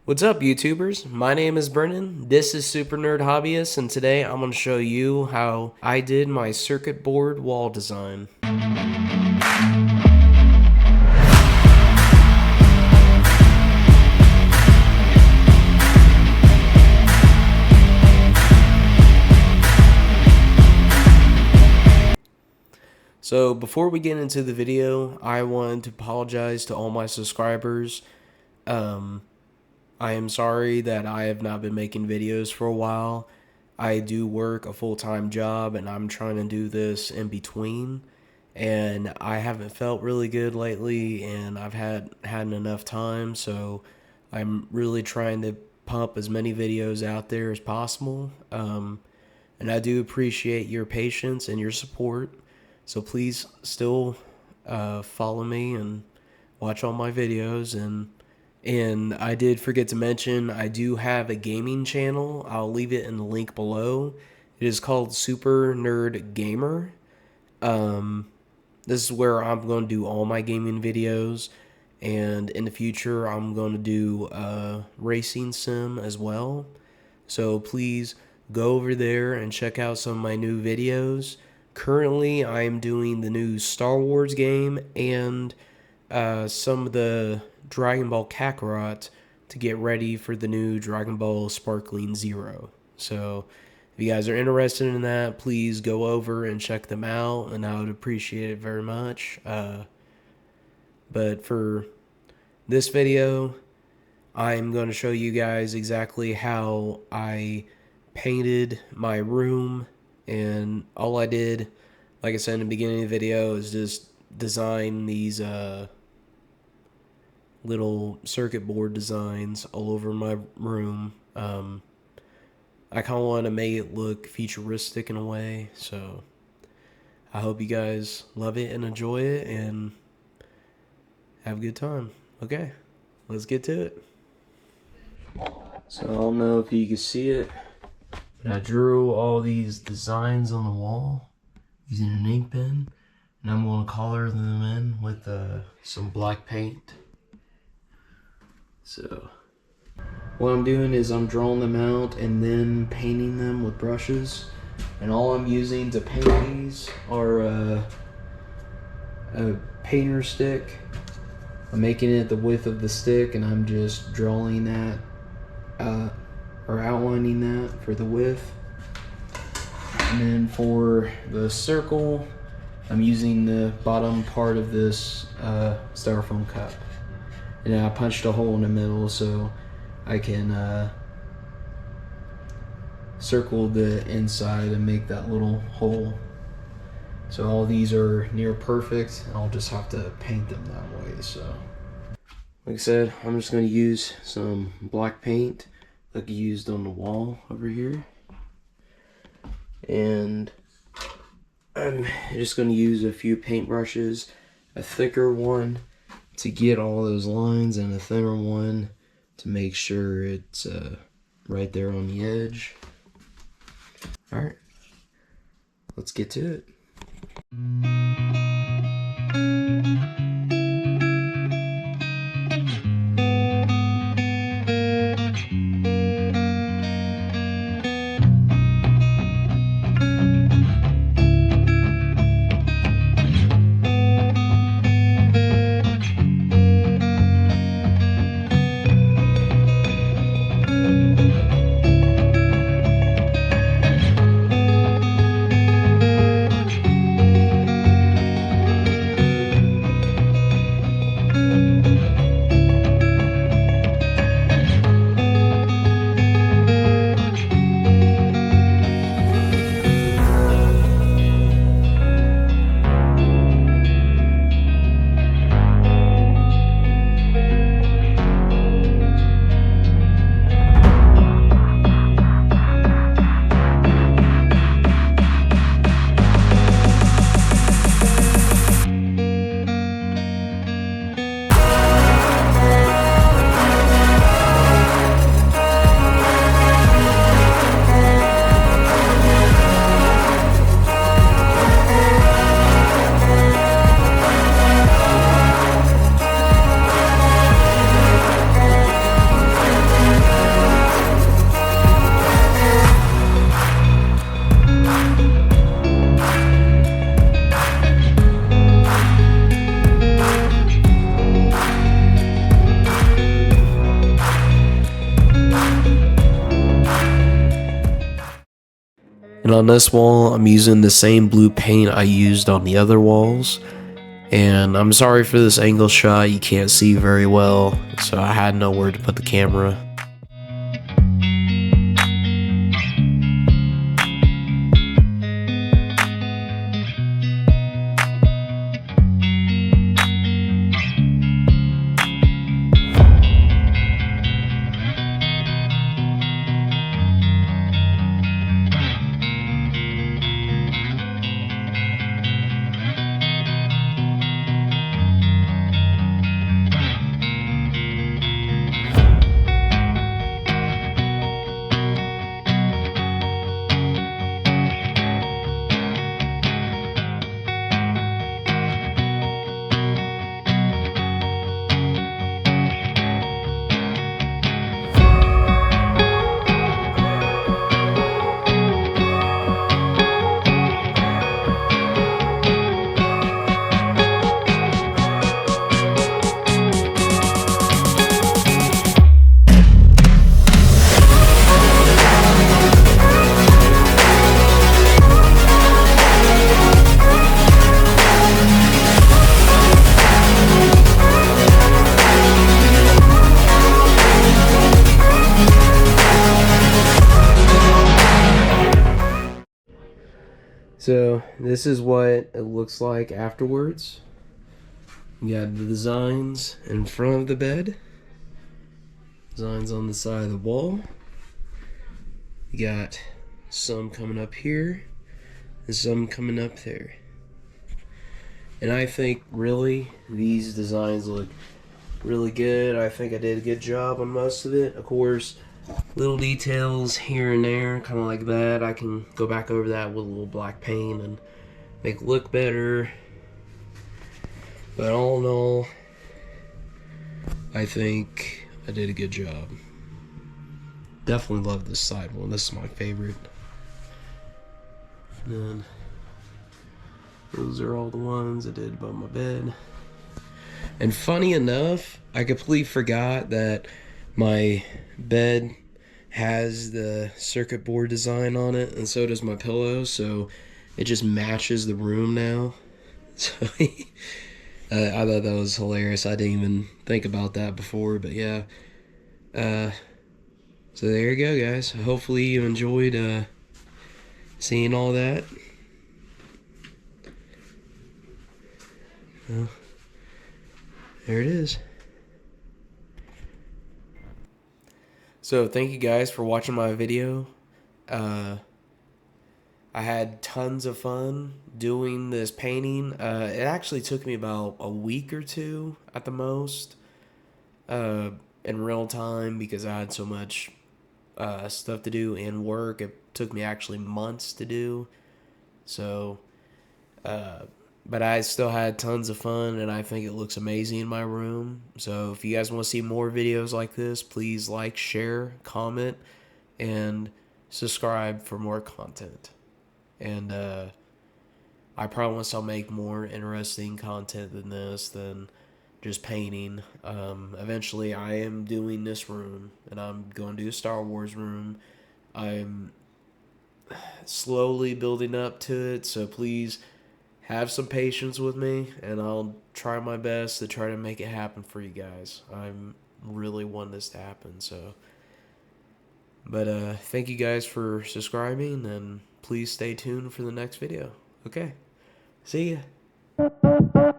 What's up, YouTubers? My name is Brennan. This is Super Nerd Hobbyist, and today I'm going to show you how I did my circuit board wall design. So before we get into the video, I wanted to apologize to all my subscribers. I am sorry that I have not been making videos for a while. I do work a full-time job and I'm trying to do this in between, and I haven't felt really good lately and I've had enough time, so I'm really trying to pump as many videos out there as possible. And I do appreciate your patience and your support, so please still follow me and watch all my videos. And I did forget to mention, I do have a gaming channel. I'll leave it in the link below. It is called Super Nerd Gamer. This is where I'm going to do all my gaming videos. And in the future, I'm going to do racing sim as well. So please go over there and check out some of my new videos. Currently, I am doing the new Star Wars game and some of the Dragon Ball Kakarot to get ready for the new Dragon Ball Sparkling Zero. So if you guys are interested in that, please go over and check them out, and I would appreciate it very much. But for this video, I'm going to show you guys exactly how I painted my room, and all I did, like I said in the beginning of the video, is just design these little circuit board designs all over my room. I kind of want to make it look futuristic in a way, so I hope you guys love it and enjoy it and have a good time. Okay, let's get to it. So I don't know if you can see it, but I drew all these designs on the wall using an ink pen, and I'm going to color them in with some black paint. So what I'm doing is I'm drawing them out and then painting them with brushes, and all I'm using to paint these are a painter stick. I'm making it the width of the stick, and I'm just drawing that or outlining that for the width. And then for the circle, I'm using the bottom part of this styrofoam cup. And I punched a hole in the middle so I can circle the inside and make that little hole. So all these are near perfect, and I'll just have to paint them that way. So like I said, I'm just going to use some black paint like I used on the wall over here. And I'm just going to use a few paint brushes, a thicker one to get all those lines and a thinner one to make sure it's right there on the edge. Alright, let's get to it. And on this wall, I'm using the same blue paint I used on the other walls. And I'm sorry for this angle shot, you can't see very well, so I had nowhere to put the camera. So this is what it looks like afterwards. You got the designs in front of the bed, designs on the side of the wall. You got some coming up here and some coming up there. And I think really these designs look really good. I think I did a good job on most of it. Of course, little details here and there, kind of like that. I can go back over that with a little black paint and make it look better. But all in all, I think I did a good job. Definitely love this side one. This is my favorite. And then those are all the ones I did above my bed. And funny enough, I completely forgot that my bed has the circuit board design on it, and so does my pillow, so it just matches the room now. So I thought that was hilarious. I didn't even think about that before, but yeah. So there you go, guys. Hopefully you enjoyed seeing all that. Well, there it is. So thank you guys for watching my video. I had tons of fun doing this painting. It actually took me about a week or two at the most in real time because I had so much stuff to do and work. It took me actually months to do. So, but I still had tons of fun, and I think it looks amazing in my room. So if you guys want to see more videos like this, please like, share, comment, and subscribe for more content. And I promise I'll make more interesting content than this, than just painting. Eventually I am doing this room, and I'm going to do a Star Wars room. I'm slowly building up to it, so please have some patience with me, and I'll try my best to try to make it happen for you guys. I'm really want this to happen, so. But thank you guys for subscribing, and please stay tuned for the next video. Okay, see ya.